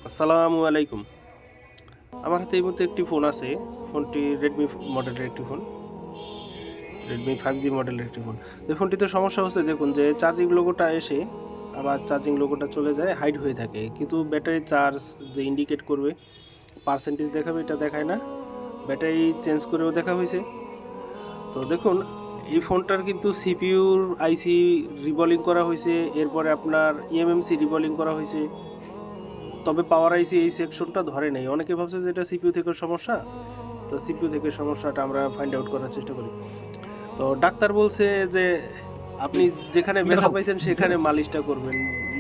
আসসালামু আলাইকুম। আমার হাতে এই মুহূর্তে একটি ফোন আছে। ফোনটি রেডমি মডেলের একটি ফোন, রেডমি 5G মডেলের একটি ফোন। তো এই ফোনটিতে সমস্যা হচ্ছে, দেখুন যে চার্জিং লোগোটা এসে আবার চার্জিং লোগোটা চলে যায়, হাইড হয়ে থাকে, কিন্তু ব্যাটারি চার্জ যে ইন্ডিকেট করবে, পার্সেন্টেজ দেখাবে, এটা দেখায় না। ব্যাটারি চেঞ্জ করেও দেখা হয়েছে। তো দেখুন, এই ফোনটার কিন্তু সিপিইউর আইসি রিবলিং করা হয়েছে, এরপরে আপনার ইএমএমসি রিবলিং করা হয়েছে, তবে পাওয়ার আইসি এই সেকশনটা ধরে নেই। অনেকে ভাবছে যে এটা সিপিইউ থেকে সমস্যা, তো সিপিইউ থেকে সমস্যাটা আমরা ফাইন্ড আউট করার চেষ্টা করি। তো ডাক্তার বলছে যে আপনি যেখানে ব্যথা পাইছেন সেখানে মালিশটা করবেন,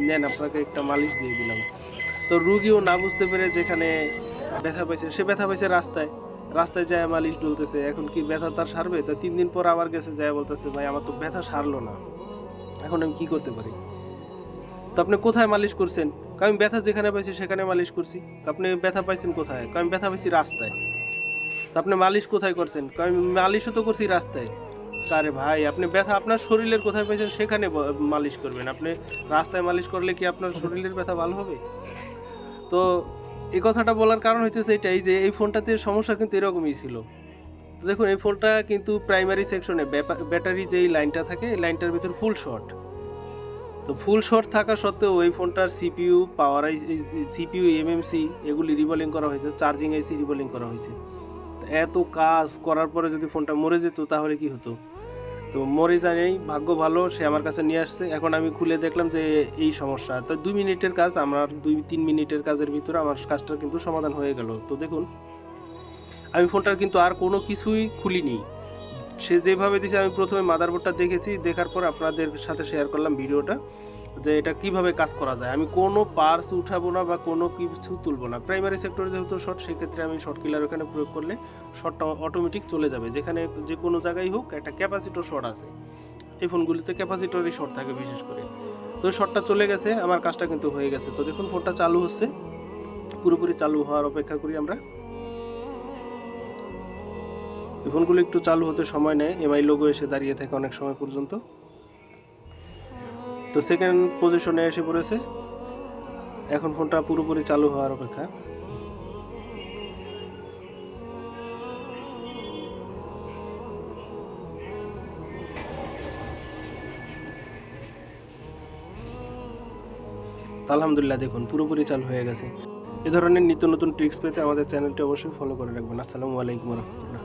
নেন আপনাকে একটা মালিশ দিয়ে দিলাম। তো রুগীও না বুঝতে পেরে যেখানে ব্যথা পাইছে, সে ব্যথা পাইছে রাস্তায়, রাস্তায় যায় মালিশ ডলতেছে। এখন কি ব্যথা তার সারবে? তো 3 দিন পর আবার গেছে, যায় বলতেছে ভাই আমার তো ব্যথা সারলো না, এখন আমি কি করতে পারি? তো আপনি কোথায় মালিশ করছেন? আমি ব্যথা যেখানে পাইছি সেখানে মালিশ করছি। আপনি ব্যথা পাইছেন কোথায়? আমি ব্যথা পাইছি রাস্তায়। তো আপনি মালিশ কোথায় করছেন? আমি মালিশও তো করছি রাস্তায়। আরে ভাই, আপনি ব্যথা আপনার শরীরের কোথায় পাইছেন সেখানে মালিশ করবেন। আপনি রাস্তায় মালিশ করলে কি আপনার শরীরের ব্যথা ভালো হবে? তো এই কথাটা বলার কারণ হইতেছে এটাই যে এই ফোনটাতে সমস্যা কিন্তু এরকমই ছিল। তো দেখুন, এই ফোনটা কিন্তু প্রাইমারি সেকশনে ব্যাটারি যেই লাইনটা থাকে, এই লাইনটার ভিতর ফুল শর্ট। তো ফুল শর্ট থাকা সত্ত্বেও এই ফোনটার সিপিইউ পাওয়ার সিপিইউ এমএমসি এগুলি রিবলিং করা হয়েছে, চার্জিং আইসি রিবলিং করা হয়েছে। তো এত কাজ করার পরে যদি ফোনটা মরে যেত তাহলে কি হতো? তো মরে যায়নি, ভাগ্য ভালো, সে আমার কাছে নিয়ে আসছে। এখন আমি খুলে দেখলাম যে এই সমস্যা। তো 2 মিনিটের কাজ, আমার 2-3 মিনিটের কাজের ভিতরে আমার কাজটা কিন্তু সমাধান হয়ে গেল। তো দেখুন, আমি ফোনটার কিন্তু আর কোনো কিছুই খুলিনি। সে যেভাবে দিয়েছে, আমি প্রথমে মাদারবোর্ডটা দেখেছি, দেখার পর আপনাদের সাথে শেয়ার করলাম ভিডিওটা যে এটা কিভাবে কাজ করা যায়। আমি কোনো পার্টস উঠাবো না বা কোনো কিছু তুলবো না। প্রাইমারি সেক্টরে যেহেতু শর্ট, সেক্ষেত্রে আমি শর্ট কিলার ওখানে প্রয়োগ করলে শর্টটা অটোমেটিক চলে যাবে। যেখানে যে কোনো জায়গায় হোক, একটা ক্যাপাসিটর শর্ট আছে, এই ফোনগুলিতে ক্যাপাসিটরই শর্ট থাকে বিশেষ করে। তো শর্টটা চলে গেছে, আমার কাজটা কিন্তু হয়ে গেছে। তো দেখুন, ফোনটা চালু হচ্ছে, পুরোপুরি চালু হওয়ার অপেক্ষা করি আমরা। এই ফোনগুলো একটু চালু হতে সময় নেয়, এমআই লোগো এসে দাঁড়িয়ে থাকে অনেক সময় পর্যন্ত। তো সেকেন্ড পজিশনে এসে পড়েছে, এখন ফোনটা পুরোপুরি চালু হওয়ার অপেক্ষা। আলহামদুলিল্লাহ, দেখুন পুরোপুরি চালু হয়ে গেছে। এ ধরনের নিত্য নতুন ট্রিক্স পেতে আমাদের চ্যানেলটি অবশ্যই ফলো করে রাখবেন। আসসালামু আলাইকুম রহমতুল্লাহ।